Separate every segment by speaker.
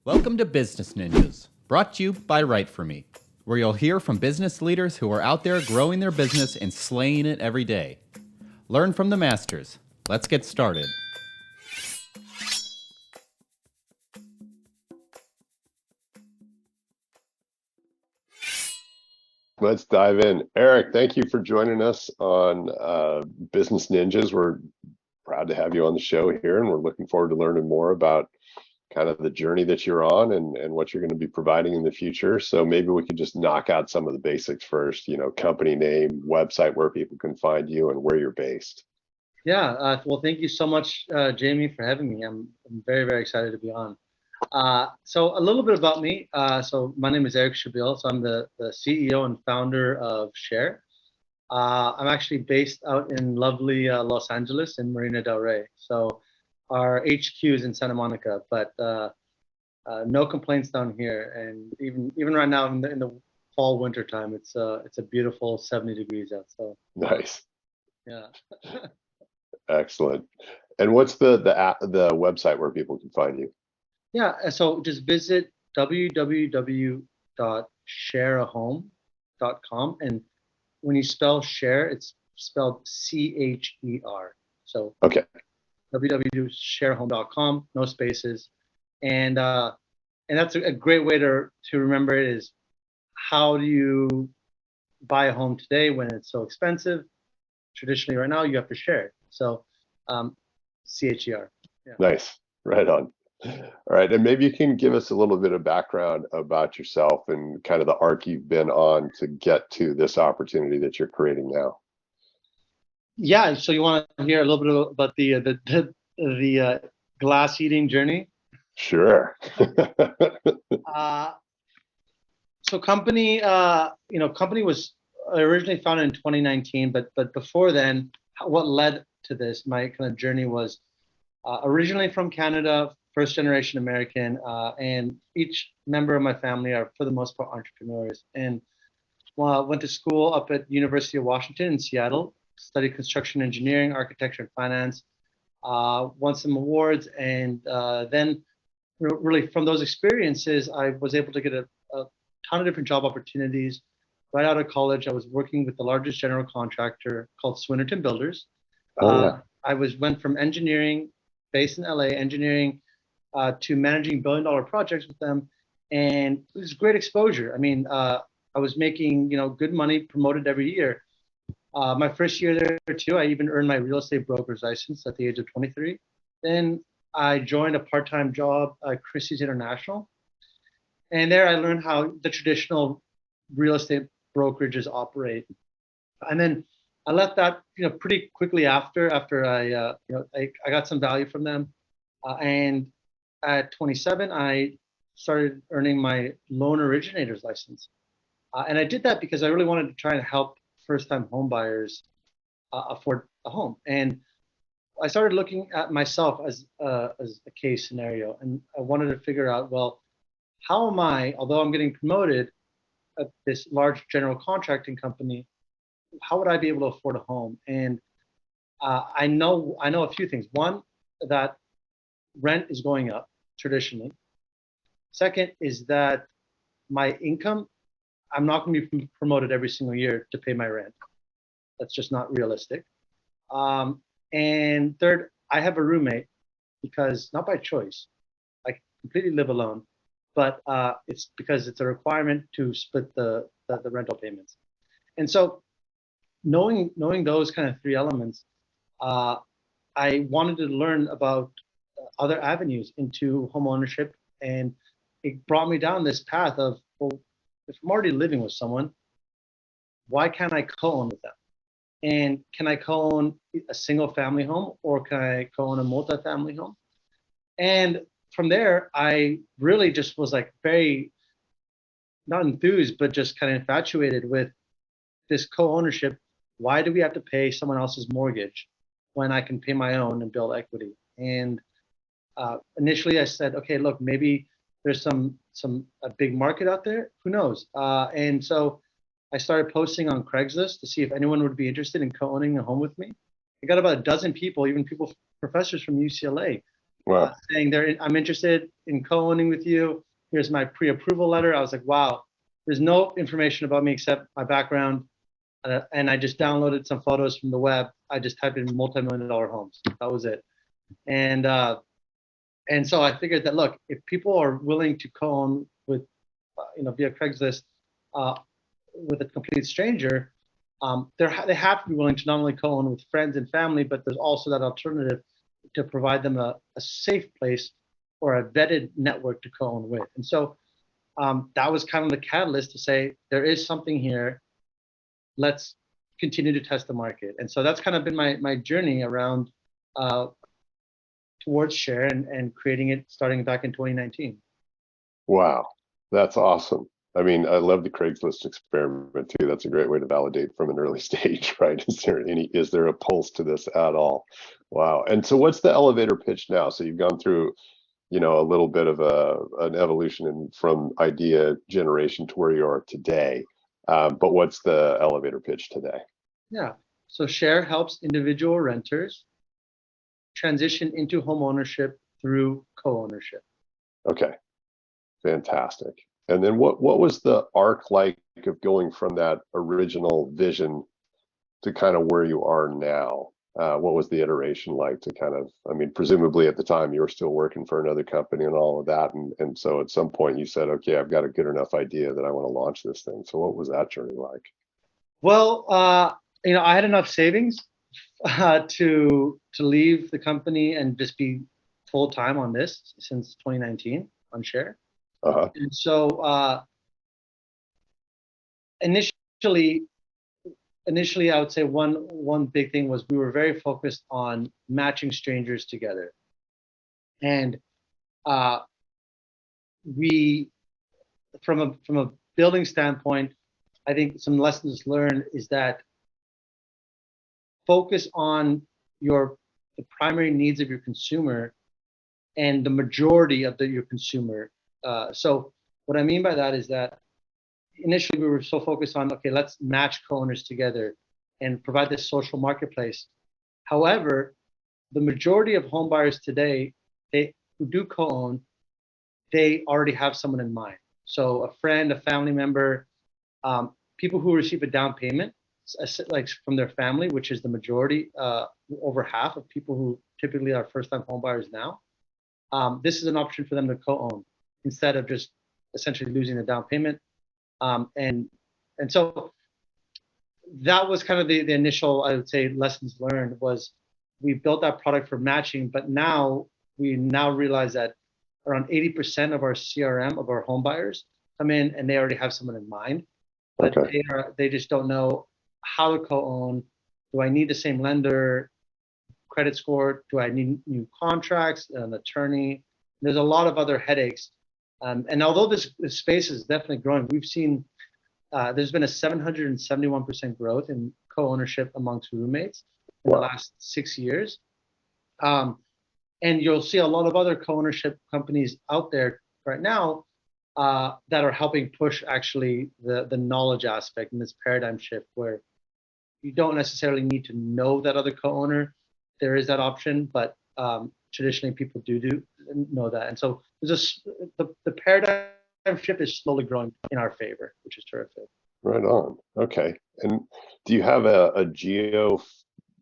Speaker 1: Welcome to Business Ninjas, brought to you by WriteForMe, where you'll hear from business leaders who are out there growing their business and slaying it every day. Learn from the masters. Let's get started.
Speaker 2: Let's dive in. Eric, thank you for joining us on Business Ninjas. We're proud to have you on the show here, and we're looking forward to learning more about kind of the journey that you're on and what you're going to be providing in the future. So maybe we could just knock out some of the basics first, company name, website where people can find you, and where you're based.
Speaker 3: Yeah, well, thank you so much, Jamie, for having me. I'm very, very excited to be on. So a little bit about me. So my name is Eric Shabil. So I'm the CEO and founder of CHER. I'm actually based out in lovely Los Angeles in Marina Del Rey. So our HQ is in Santa Monica, but no complaints down here. And even right now in the fall winter time, it's a beautiful 70 degrees out. So
Speaker 2: Nice.
Speaker 3: yeah.
Speaker 2: Excellent. And what's the website where people can find you?
Speaker 3: Yeah, so just visit www.shareahome.com, and when you spell share, it's spelled CHER. So
Speaker 2: Okay.
Speaker 3: www.shareahome.com, no spaces, and that's a great way to remember it is how do you buy a home today when it's so expensive? Traditionally, right now you have to share it. So CHER. Yeah.
Speaker 2: Nice. Right on. All right, and maybe you can give us a little bit of background about yourself and kind of the arc you've been on to get to this opportunity that you're creating now.
Speaker 3: Yeah, so you want to hear a little bit about the glass eating journey?
Speaker 2: Sure.
Speaker 3: So company was originally founded in 2019, but before then, what led to this, my kind of journey was originally from Canada, first generation American, and each member of my family are, for the most part, entrepreneurs. And went to school up at University of Washington in Seattle, studied construction engineering, architecture, and finance, won some awards, and then really from those experiences, I was able to get a ton of different job opportunities. Right out of college, I was working with the largest general contractor called Swinnerton Builders.
Speaker 2: Oh, yeah.
Speaker 3: I went from engineering, based in LA, engineering, to managing billion-dollar projects with them, and it was great exposure. I mean, I was making good money, promoted every year. My first year there too, I even earned my real estate broker's license at the age of 23. Then I joined a part-time job at Christie's International, and there I learned how the traditional real estate brokerages operate. And then I left that pretty quickly after I got some value from them, and at 27 I started earning my loan originator's license, and I did that because I really wanted to try and help first-time home buyers afford a home. And I started looking at myself as a case scenario, and I wanted to figure out, well, how am I, although I'm getting promoted at this large general contracting company, how would I be able to afford a home? And I know a few things. One, that rent is going up traditionally. Second is that my income, I'm not going to be promoted every single year to pay my rent. That's just not realistic. And third, I have a roommate because, not by choice, I completely live alone, but it's because it's a requirement to split the rental payments. And so knowing those kind of three elements, I wanted to learn about other avenues into home ownership, and it brought me down this path of, well, if I'm already living with someone, why can't I co-own with them? And can I co-own a single family home, or can I co-own a multi-family home? And from there, I really just was like very, not enthused, but just kind of infatuated with this co-ownership. Why do we have to pay someone else's mortgage when I can pay my own and build equity? And initially I said, okay, look, maybe there's a big market out there. Who knows? And so I started posting on Craigslist to see if anyone would be interested in co-owning a home with me. I got about a dozen people, even professors from UCLA,
Speaker 2: Wow.
Speaker 3: saying I'm interested in co-owning with you. Here's my pre-approval letter. I was like, wow, there's no information about me except my background. And I just downloaded some photos from the web. I just typed in multi-million-dollar homes. That was it. And so I figured that, look, if people are willing to co-own with, via Craigslist, with a complete stranger, they have to be willing to not only co-own with friends and family, but there's also that alternative to provide them a safe place or a vetted network to co-own with. And so that was kind of the catalyst to say, there is something here. Let's continue to test the market. And so that's kind of been my journey around towards CHER and creating it starting back in 2019.
Speaker 2: Wow. That's awesome. I mean, I love the Craigslist experiment too. That's a great way to validate from an early stage, right? Is there a pulse to this at all? Wow. And so what's the elevator pitch now? So you've gone through, a little bit of an evolution from idea generation to where you are today. But what's the elevator pitch today?
Speaker 3: Yeah. So CHER helps individual renters transition into home ownership through co-ownership.
Speaker 2: Okay. Fantastic. And then what was the arc like of going from that original vision to kind of where you are now? What was the iteration like to kind of, I mean, presumably at the time you were still working for another company and all of that. And so at some point you said, okay, I've got a good enough idea that I want to launch this thing. So what was that journey like?
Speaker 3: Well, I had enough savings to leave the company and just be full time on this since 2019 on CHER.
Speaker 2: Uh-huh.
Speaker 3: And so initially, I would say one big thing was we were very focused on matching strangers together, and we, from a building standpoint, I think some lessons learned is that focus on the primary needs of your consumer and the majority of your consumer. So what I mean by that is that initially we were so focused on, okay, let's match co-owners together and provide this social marketplace. However, the majority of home buyers today, who do co-own, they already have someone in mind. So a friend, a family member, people who receive a down payment, like from their family, which is the majority, over half of people who typically are first-time home buyers now. This is an option for them to co-own instead of just essentially losing the down payment. And so that was kind of the initial, I would say, lessons learned was we built that product for matching, but now we realize that around 80% of our CRM of our home buyers come in and they already have someone in mind, but
Speaker 2: Okay.
Speaker 3: they just don't know how to co-own. Do I need the same lender, credit score? Do I need new contracts, an attorney? There's a lot of other headaches. And although this space is definitely growing, we've seen there's been a 771% growth in co-ownership amongst roommates in the last 6 years. And you'll see a lot of other co-ownership companies out there right now that are helping push actually the knowledge aspect in this paradigm shift where you don't necessarily need to know that other co-owner. There is that option, but traditionally people do know that. And so there's the paradigm shift is slowly growing in our favor, which is terrific.
Speaker 2: Right on. Okay. And do you have a geo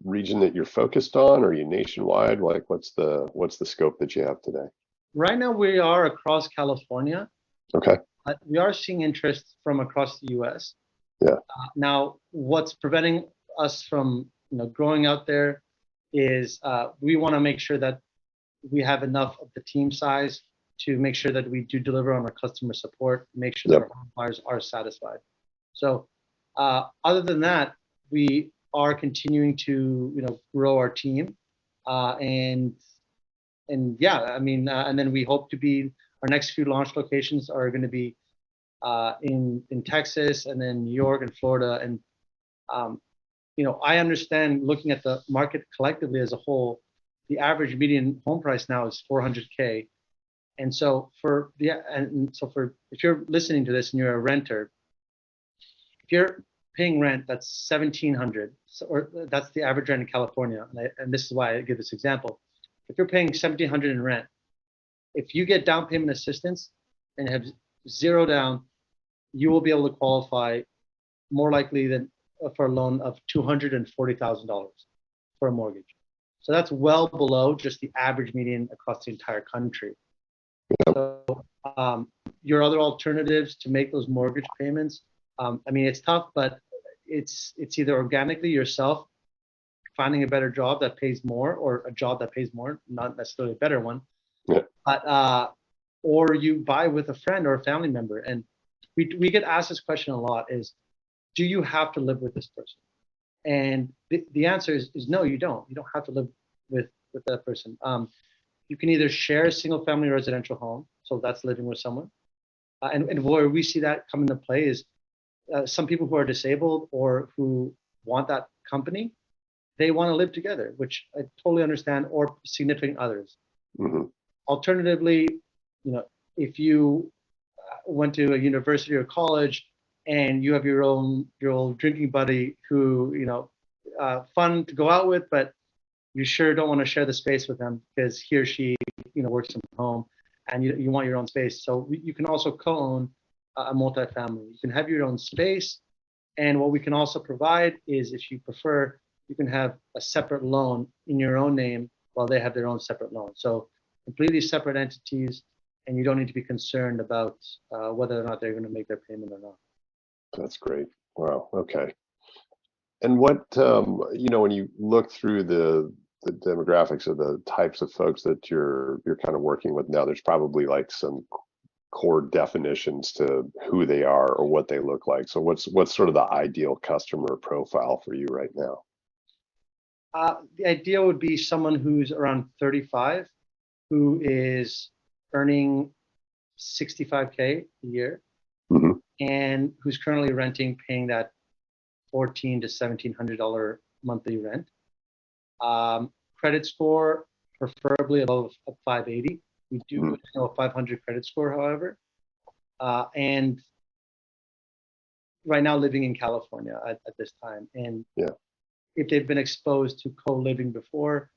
Speaker 2: region that you're focused on? Or are you nationwide? Like what's the scope that you have today?
Speaker 3: Right now we are across California.
Speaker 2: Okay.
Speaker 3: But we are seeing interest from across the US.
Speaker 2: Yeah.
Speaker 3: Now, what's preventing us from growing out there is we want to make sure that we have enough of the team size to make sure that we do deliver on our customer support, make sure that our home buyers are satisfied. So other than that, we are continuing to grow our team, and yeah, I mean, and then we hope to be our next few launch locations are going to be in Texas and then New York and Florida. And I understand looking at the market collectively as a whole, the average median home price now is $400K. And so if you're listening to this and you're a renter, if you're paying rent, that's $1,700, or that's the average rent in California. And this is why I give this example. if you're paying $1,700 in rent, if you get down payment assistance and have zero down, you will be able to qualify more likely than for a loan of $240,000 for a mortgage. So that's well below just the average median across the entire country. So your other alternatives to make those mortgage payments, I mean, it's tough, but it's either organically yourself finding a better job that pays more, or a job that pays more, not necessarily a better one,
Speaker 2: Yeah.
Speaker 3: but or you buy with a friend or a family member. And we get asked this question a lot: is do you have to live with this person? And the answer is no, you don't. You don't have to live with that person. You can either share a single family residential home, so that's living with someone. And where we see that come into play is some people who are disabled or who want that company, they want to live together, which I totally understand, or significant others.
Speaker 2: Mm-hmm.
Speaker 3: Alternatively, if you went to a university or college and you have your own drinking buddy who, fun to go out with, but you sure don't want to share the space with them because he or she, works from home, and you want your own space. So you can also co-own a multifamily. You can have your own space, and what we can also provide is, if you prefer, you can have a separate loan in your own name while they have their own separate loan. So completely separate entities, and you don't need to be concerned about whether or not they're going to make their payment or not.
Speaker 2: That's great. Wow. Okay. And what, when you look through the demographics of the types of folks that you're kind of working with now, there's probably like some core definitions to who they are or what they look like. So what's sort of the ideal customer profile for you right now?
Speaker 3: The ideal would be someone who's around 35, who is earning $65K a year,
Speaker 2: Mm-hmm.
Speaker 3: and who's currently renting, paying that $1,400 to $1,700 monthly rent. Credit score preferably above a 580. We do a 500 credit score, however, and right now living in California at this time. And
Speaker 2: yeah,
Speaker 3: if they've been exposed to co-living before,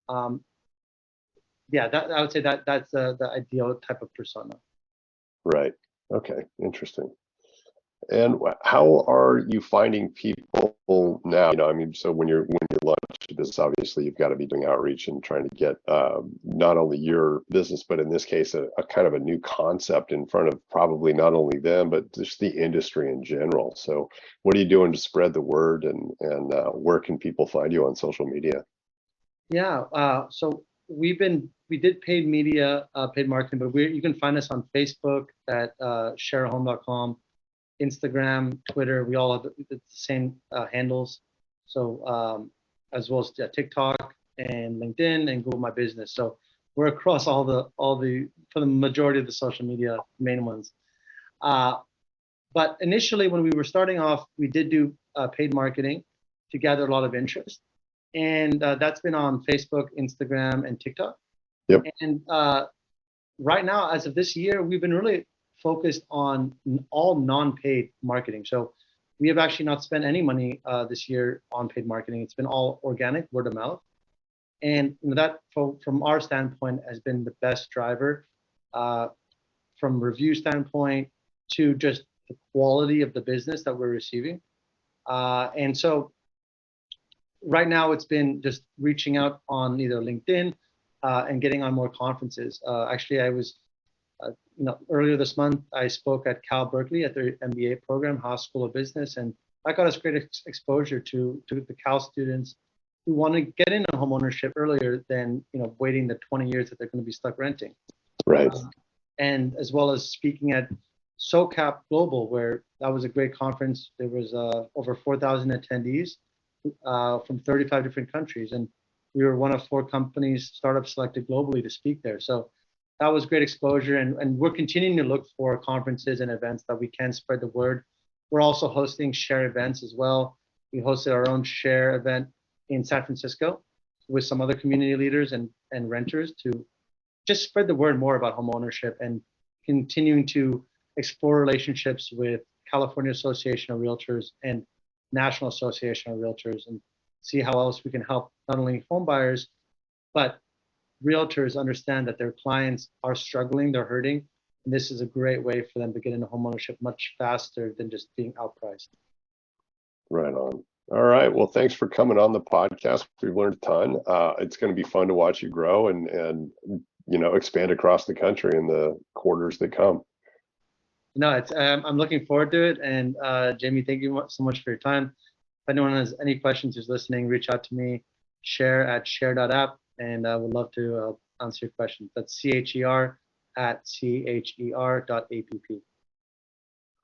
Speaker 3: I would say that's the ideal type of persona.
Speaker 2: Right. Okay. Interesting. And how are you finding people now? So when you launch this, obviously you've got to be doing outreach and trying to get not only your business, but in this case, a kind of a new concept in front of probably not only them, but just the industry in general. So what are you doing to spread the word, and where can people find you on social media?
Speaker 3: Yeah. So we did paid media, paid marketing, but you can find us on Facebook at sharehome.com. Instagram, Twitter, we all have the same handles. So as well as TikTok and LinkedIn and Google My Business. So we're across all the for the majority of the social media main ones. But initially, when we were starting off, we did do paid marketing to gather a lot of interest, and that's been on Facebook, Instagram, and TikTok.
Speaker 2: Yep.
Speaker 3: And right now, as of this year, we've been really focused on all non-paid marketing. So we have actually not spent any money this year on paid marketing. It's been all organic, word of mouth. And that, from our standpoint, has been the best driver from review standpoint to just the quality of the business that we're receiving. And so right now it's been just reaching out on either LinkedIn and getting on more conferences. Actually, I was earlier this month, I spoke at Cal Berkeley at their MBA program, Haas School of Business, and that got us great exposure to the Cal students who want to get into homeownership earlier than waiting the 20 years that they're going to be stuck renting.
Speaker 2: Right.
Speaker 3: And as well as speaking at SoCap Global, where that was a great conference. There was over 4,000 attendees from 35 different countries, and we were one of 4 companies, startups selected globally to speak there. So that was great exposure, and we're continuing to look for conferences and events that we can spread the word. We're also hosting CHER events as well. We hosted our own CHER event in San Francisco with some other community leaders and renters to just spread the word more about homeownership, and continuing to explore relationships with California Association of Realtors and National Association of Realtors, and see how else we can help not only home buyers, but realtors understand that their clients are struggling, they're hurting, and this is a great way for them to get into homeownership much faster than just being outpriced.
Speaker 2: Right on. All right. Well, thanks for coming on the podcast. We've learned a ton. It's going to be fun to watch you grow and expand across the country in the quarters that come.
Speaker 3: No, it's I'm looking forward to it. And Jamie, thank you so much for your time. If anyone has any questions who's listening, reach out to me, CHER@CHER.app, and I would love to answer your questions. That's CHER@CHER.app.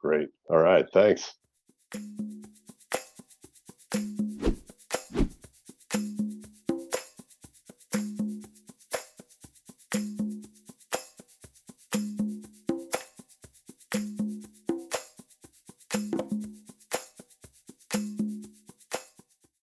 Speaker 2: Great. All right. Thanks.